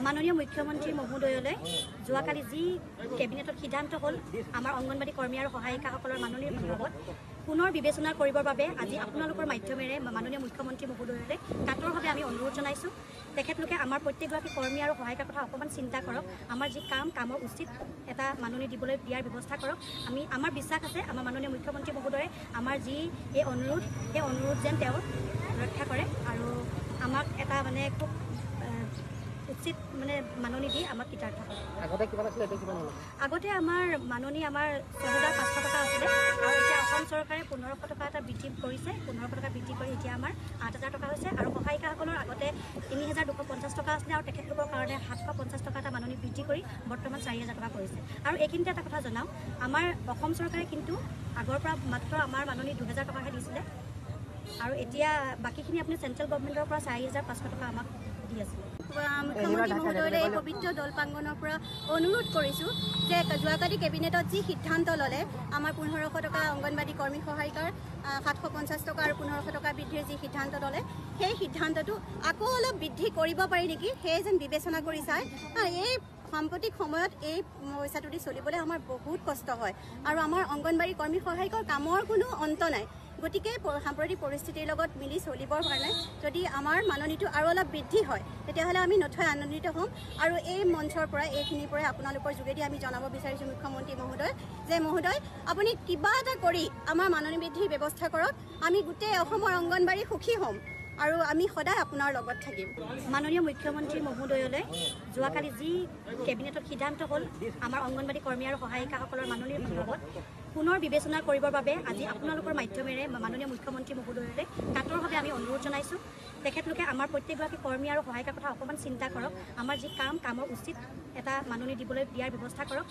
মাননীয় মুখ্যমন্ত্ৰী মহোদয়লৈ যোৱাকালি যি কেবিনেটত সিদ্ধান্ত হ'ল আমাৰ অংগনবাড়ী কৰ্মী আৰু সহায়িকাসকলৰ মাননীয় বিভাগত পুনৰ বিবেচনা কৰিবৰ বাবে আজি আপোনালোকৰ মাধ্যমেৰে মাননীয় মুখ্যমন্ত্ৰী মহোদয়লৈ কাটৰভাৱে আমি অনুৰোধ জনাইছোঁ। তেখেতলোকে আমাৰ প্ৰত্যেকগৰাকী কৰ্মী আৰু সহায়িকাৰ কথা অকণমান চিন্তা কৰক। আমাৰ যি কামৰ উচিত এটা মাননি দিবলৈ দিয়াৰ ব্যৱস্থা কৰক। আমাৰ বিশ্বাস আছে আমাৰ মাননীয় মুখ্যমন্ত্ৰী মহোদয়ে আমাৰ যি এই অনুৰোধ যেন তেওঁ ৰক্ষা কৰে আৰু আমাক এটা খুব উচিত মাননি দি আমাক কৃতাৰ্থ কৰে। আগতে আমাৰ মাননি ৬৫০০ টকা আছিলে আৰু এতিয়া অসম চৰকাৰে ১৫০০ টকা এটা বৃদ্ধি কৰিছে। ১৫০০ টকা বৃদ্ধি কৰি এতিয়া আমাৰ ৮০০০ টকা হৈছে আৰু সহায়িকাসকলৰ আগতে ৩২৫০ টকা আছিলে আৰু তেখেতলোকৰ কাৰণে ৭৫০ টকা এটা মাননি বৃদ্ধি কৰি বৰ্তমান ৪০০০ টকা কৰিছে। আৰু এইখিনিতে এটা কথা জনাওঁ, আমাৰ অসম চৰকাৰে কিন্তু আগৰ পৰা মাত্ৰ আমাৰ মাননি ২০০০ টকাহে দিছিলে আৰু এতিয়া বাকীখিনি আপুনি চেণ্ট্ৰেল গভৰ্ণমেণ্টৰ পৰা ৪৫০০ টকা আমাক দি আছিলে। মুখ্যমন্ত্ৰী মহোদয়লৈ এই পবিত্ৰ দল প্ৰাংগণৰ পৰা অনুৰোধ কৰিছোঁ যে যোৱাকালি কেবিনেটত যি সিদ্ধান্ত ল'লে আমাৰ ১৫০০ টকা অংগনবাড়ী কৰ্মী সহায়িকাৰ ৭৫০ টকা আৰু ১৫০০ টকা বৃদ্ধিৰ যি সিদ্ধান্ত ল'লে সেই সিদ্ধান্তটো আকৌ অলপ বৃদ্ধি কৰিব পাৰি নেকি সেয়ে যেন বিবেচনা কৰি চায়। এই সাম্প্ৰতিক সময়ত এই পইচাটো দি চলিবলৈ আমাৰ বহুত কষ্ট হয় আৰু আমাৰ অংগনবাড়ী কৰ্মী সহায়িকৰ কামৰ কোনো অন্ত নাই। গতিকে সাম্প্ৰতিক পৰিস্থিতিৰ লগত মিলি চলিবৰ কাৰণে যদি আমাৰ মাননিটো আৰু অলপ বৃদ্ধি হয় তেতিয়াহ'লে আমি নথৈ আনন্দিত হ'ম। আৰু এই মঞ্চৰ পৰা এইখিনিৰ পৰা আপোনালোকৰ যোগেদি আমি জনাব বিচাৰিছোঁ মুখ্যমন্ত্ৰী মহোদয় যে মহোদয় আপুনি কিবা এটা কৰি আমাৰ মাননি বৃদ্ধিৰ ব্যৱস্থা কৰক। আমি গোটেই অসমৰ অংগনবাড়ী সুখী হ'ম আৰু আমি সদায় আপোনাৰ লগত থাকিম। মাননীয় মুখ্যমন্ত্ৰী মহোদয়লৈ যোৱাকালি যি কেবিনেটত সিদ্ধান্ত হ'ল আমাৰ অংগনবাড়ী কৰ্মী আৰু সহায়িকাসকলৰ মাননীয় বিভাগত পুনৰ বিবেচনা কৰিবৰ বাবে আজি আপোনালোকৰ মাধ্যমেৰে মাননীয় মুখ্যমন্ত্ৰী মহোদয়লৈ কাটৰভাৱে আমি অনুৰোধ জনাইছোঁ। তেখেতলোকে আমাৰ প্ৰত্যেকগৰাকী কৰ্মী আৰু সহায়িকাৰ কথা অকণমান চিন্তা কৰক। আমাৰ যি কামৰ উচিত এটা মাননি দিবলৈ দিয়াৰ ব্যৱস্থা কৰক।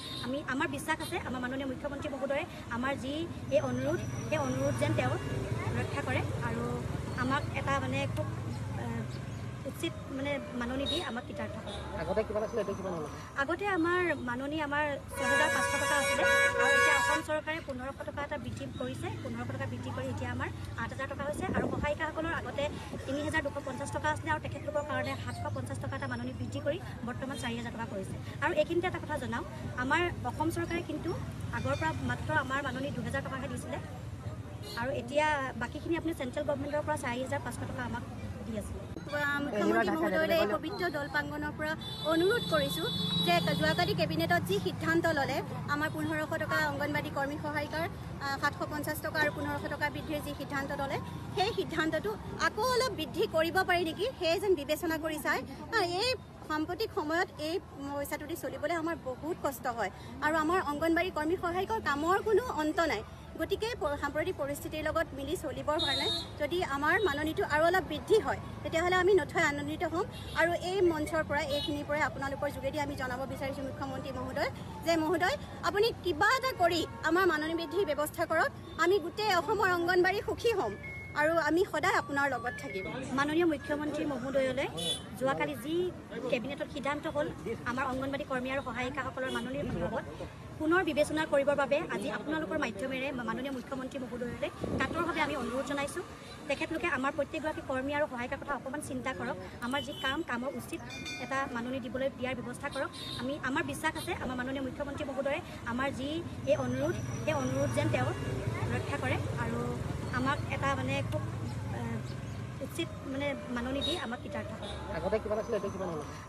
আমাৰ বিশ্বাস আছে আমাৰ মাননীয় মুখ্যমন্ত্ৰী মহোদয়ে আমাৰ যি এই অনুৰোধ যেন তেওঁ ৰক্ষা কৰে আৰু আমাক এটা খুব উচিত মাননি দি আমাক কৃতাৰ্থ কৰে। আগতে আমাৰ মাননি ৬৫০০ টকা আছিলে আৰু এতিয়া অসম চৰকাৰে ১৫০০ টকা এটা বৃদ্ধি কৰিছে। ১৫০০ টকা বৃদ্ধি কৰি এতিয়া আমাৰ ৮০০০ টকা হৈছে আৰু সহায়িকাসকলৰ আগতে ৩২৫০ টকা আছিলে আৰু তেখেতলোকৰ কাৰণে ৭৫০ টকা এটা মাননি বৃদ্ধি কৰি বৰ্তমান ৪০০০ টকা কৰিছে। আৰু এইখিনিতে এটা কথা জনাওঁ, আমাৰ অসম চৰকাৰে কিন্তু আগৰ পৰা মাত্ৰ আমাৰ মাননি ২০০০ টকাহে দিছিলে আৰু এতিয়া বাকীখিনি আপুনি চেণ্ট্ৰেল গভৰ্ণমেণ্টৰ পৰা ৪৫০০ টকা আমাক দি আছিলে। মুখ্যমন্ত্ৰী মহোদয়লৈ এই পবিত্ৰ দল প্ৰাংগণৰ পৰা অনুৰোধ কৰিছোঁ যে যোৱাকালি কেবিনেটত যি সিদ্ধান্ত ল'লে আমাৰ ১৫০০ টকা অংগনবাড়ী কৰ্মী সহায়িকাৰ ৭৫০ টকা আৰু ১৫০০ টকা বৃদ্ধিৰ যি সিদ্ধান্ত ল'লে সেই সিদ্ধান্তটো আকৌ অলপ বৃদ্ধি কৰিব পাৰি নেকি সেয়ে যেন বিবেচনা কৰি চায়। এই সাম্প্ৰতিক সময়ত এই পইচাটো দি চলিবলৈ আমাৰ বহুত কষ্ট হয় আৰু আমাৰ অংগনবাড়ী কৰ্মী সহায়িকৰ কামৰ কোনো অন্ত নাই। গতিকে সাম্প্ৰতিক পৰিস্থিতিৰ লগত মিলি চলিবৰ কাৰণে যদি আমাৰ মাননিটো আৰু অলপ বৃদ্ধি হয় তেতিয়াহ'লে আমি নথৈ আনন্দিত হ'ম। আৰু এই মঞ্চৰ পৰা এইখিনিৰ পৰা আপোনালোকৰ যোগেদি আমি জনাব বিচাৰিছোঁ মুখ্যমন্ত্ৰী মহোদয় যে মহোদয় আপুনি কিবা এটা কৰি আমাৰ মাননি বৃদ্ধিৰ ব্যৱস্থা কৰক। আমি গোটেই অসমৰ অংগনবাড়ী সুখী হ'ম আৰু আমি সদায় আপোনাৰ লগত থাকিম। মাননীয় মুখ্যমন্ত্ৰী মহোদয়লৈ যোৱাকালি যি কেবিনেটত সিদ্ধান্ত হ'ল আমাৰ অংগনবাড়ী কৰ্মী আৰু সহায়িকাসকলৰ মাননীয় বিভাগত পুনৰ বিবেচনা কৰিবৰ বাবে আজি আপোনালোকৰ মাধ্যমেৰে মাননীয় মুখ্যমন্ত্ৰী মহোদয়লৈ কাটৰভাৱে আমি অনুৰোধ জনাইছোঁ। তেখেতলোকে আমাৰ প্ৰত্যেকগৰাকী কৰ্মী আৰু সহায়িকাৰ কথা অকণমান চিন্তা কৰক। আমাৰ যি কামৰ উচিত এটা মাননি দিবলৈ দিয়াৰ ব্যৱস্থা কৰক। আমাৰ বিশ্বাস আছে আমাৰ মাননীয় মুখ্যমন্ত্ৰী মহোদয়ে আমাৰ যি এই অনুৰোধ যেন তেওঁ ৰক্ষা কৰে আৰু আমাক এটা খুব উচিত মাননি দি আমাক কৃতাৰ্থ কৰে।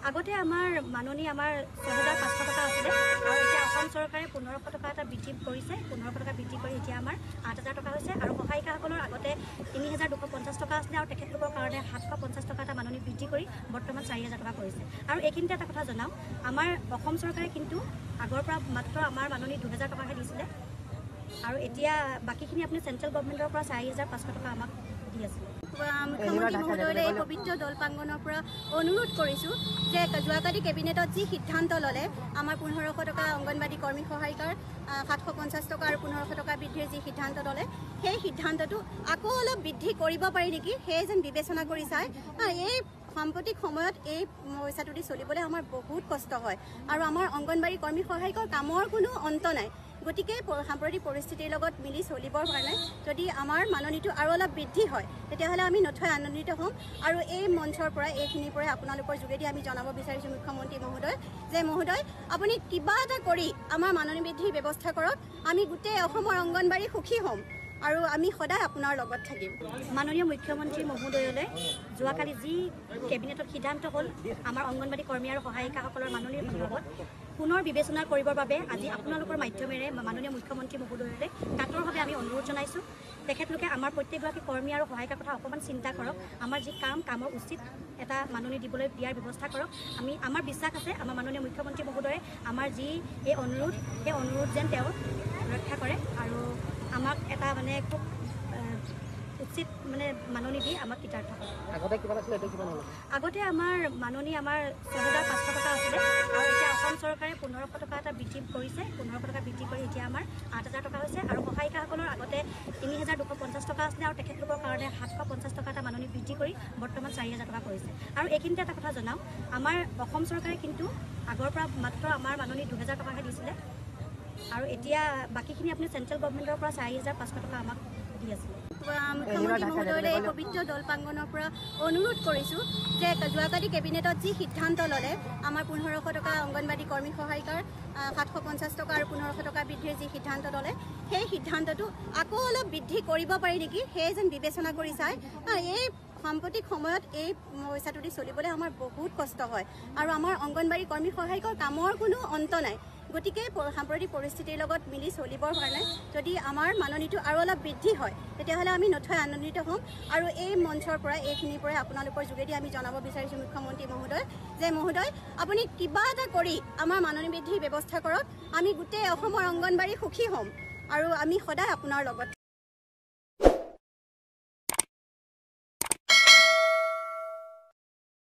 আগতে আমাৰ মাননি ৬৫০০ টকা আছিলে আৰু এতিয়া অসম চৰকাৰে ১৫০০ টকা এটা বৃদ্ধি কৰিছে। ১৫০০ টকা বৃদ্ধি কৰি এতিয়া আমাৰ ৮০০০ টকা হৈছে আৰু সহায়িকাসকলৰ আগতে ৩২৫০ টকা আছিলে আৰু তেখেতলোকৰ কাৰণে ৭৫০ টকা এটা মাননি বৃদ্ধি কৰি বৰ্তমান ৪০০০ টকা কৰিছে। আৰু এইখিনিতে এটা কথা জনাওঁ, আমাৰ অসম চৰকাৰে কিন্তু আগৰ পৰা মাত্ৰ আমাৰ মাননি ২০০০ টকাহে দিছিলে আৰু এতিয়া বাকীখিনি আপুনি চেণ্ট্ৰেল গভৰ্ণমেণ্টৰ পৰা ৪৫০০ টকা আমাক দি আছিলে। মুখ্যমন্ত্ৰী মহোদয়লৈ এই পবিত্ৰ দল প্ৰাংগণৰ পৰা অনুৰোধ কৰিছোঁ যে যোৱাকালি কেবিনেটত যি সিদ্ধান্ত ল'লে আমাৰ ১৫০০ টকা অংগনবাড়ী কৰ্মী সহায়িকাৰ ৭৫০ টকা আৰু ১৫০০ টকা বৃদ্ধিৰ যি সিদ্ধান্ত ল'লে সেই সিদ্ধান্তটো আকৌ অলপ বৃদ্ধি কৰিব পাৰি নেকি সেয়ে যেন বিবেচনা কৰি চায়। এই সাম্প্ৰতিক সময়ত এই পইচাটো দি চলিবলৈ আমাৰ বহুত কষ্ট হয় আৰু আমাৰ অংগনবাড়ী কৰ্মী সহায়িকৰ কামৰ কোনো অন্ত নাই। গতিকে সাম্প্ৰতিক পৰিস্থিতিৰ লগত মিলি চলিবৰ কাৰণে যদি আমাৰ মাননীটো আৰু অলপ বৃদ্ধি হয় তেতিয়াহ'লে আমি নথৈ আনন্দিত হ'ম। আৰু এই মঞ্চৰ পৰা এইখিনিৰ পৰা আপোনালোকৰ যোগেদি আমি জনাব বিচাৰিছোঁ মুখ্যমন্ত্ৰী মহোদয় যে মহোদয় আপুনি কিবা এটা কৰি আমাৰ মাননী বৃদ্ধিৰ ব্যৱস্থা কৰক। আমি গোটেই অসমৰ অংগনবাড়ী সুখী হ'ম আৰু আমি সদায় আপোনাৰ লগত থাকিম। মাননীয় মুখ্যমন্ত্ৰী মহোদয়লৈ যোৱাকালি যি কেবিনেটত সিদ্ধান্ত হ'ল আমাৰ অংগনবাড়ী কৰ্মী আৰু সহায়িকাসকলৰ মাননীৰ সন্দৰ্ভত পুনৰ বিবেচনা কৰিবৰ বাবে আজি আপোনালোকৰ মাধ্যমেৰে মাননীয় মুখ্যমন্ত্ৰী মহোদয়লৈ কাতৰভাৱে আমি অনুৰোধ জনাইছোঁ। তেখেতলোকে আমাৰ প্ৰত্যেকগৰাকী কৰ্মী আৰু সহায়িকাৰ কথা অকণমান চিন্তা কৰক। আমাৰ যি কামৰ উচিত এটা মাননী দিয়াৰ ব্যৱস্থা কৰক। আমাৰ বিশ্বাস আছে আমাৰ মাননীয় মুখ্যমন্ত্ৰী মহোদয়ে আমাৰ যি এই অনুৰোধ সেই অনুৰোধ যেন তেওঁ ৰক্ষা কৰে আৰু আমাক এটা মানে খুব উচিত মানে মাননী দি আমাক কৃতাৰ্থ কৰে। আগতে আমাৰ মাননী ৬,৫০০ টকা আছিলে আৰু এতিয়া অসম চৰকাৰে ১৫০০ টকা এটা বৃদ্ধি কৰিছে। ১৫০০ টকা বৃদ্ধি কৰি এতিয়া আমাৰ ৮,০০০ টকা হৈছে আৰু সহায়িকাসকলৰ আগতে ৩,২৫০ টকা আছিলে আৰু তেখেতলোকৰ কাৰণে ৭৫০ টকা এটা মাননী বৃদ্ধি কৰি বৰ্তমান ৪,০০০ টকা কৰিছে। আৰু এইখিনিতে এটা কথা জনাওঁ, আমাৰ অসম চৰকাৰে কিন্তু আগৰ পৰা মাত্ৰ আমাৰ মাননী ২,০০০ টকাহে দিছিলে আৰু এতিয়া বাকীখিনি আপুনি চেণ্ট্ৰেল গভৰ্ণমেণ্টৰ পৰা ৪,৫০০ টকা আমাক দি আছে। মুখ্যমন্ত্ৰী মহোদয়লৈ এই পবিত্ৰ দৌল প্ৰাংগণৰ পৰা অনুৰোধ কৰিছোঁ যে যোৱাকালি কেবিনেটত যি সিদ্ধান্ত ল'লে আমাৰ ১৫০০ টকা অংগনবাড়ী কৰ্মী সহায়িকাৰ ৭৫০ টকা আৰু ১৫০০ টকা বৃদ্ধিৰ যি সিদ্ধান্ত ল'লে সেই সিদ্ধান্তটো আকৌ অলপ বৃদ্ধি কৰিব পাৰি নেকি সেয়ে যেন বিবেচনা কৰি চাই। এই সাম্প্ৰতিক সময়ত এই পইচাটো দি চলিবলৈ আমাৰ বহুত কষ্ট হয় আৰু আমাৰ অংগনবাড়ী কৰ্মী সহায়িকৰ কামৰ কোনো অন্ত নাই। গতিকে সাম্প্ৰতিক পৰিস্থিতিৰ লগত মিলি চলিবৰ কাৰণে যদি আমাৰ মাননীটো আৰু অলপ বৃদ্ধি হয় তেতিয়াহ'লে আমি নথৈ আনন্দিত হ'ম। আৰু এই মঞ্চৰ পৰা এইখিনিৰ পৰা আপোনালোকৰ যোগেদি আমি জনাব বিচাৰিছোঁ মুখ্যমন্ত্ৰী মহোদয় যে মহোদয় আপুনি কিবা এটা কৰি আমাৰ মাননী বৃদ্ধিৰ ব্যৱস্থা কৰক। আমি গোটেই অসমৰ অংগনবাড়ী সুখী হ'ম আৰু আমি সদায় আপোনাৰ লগত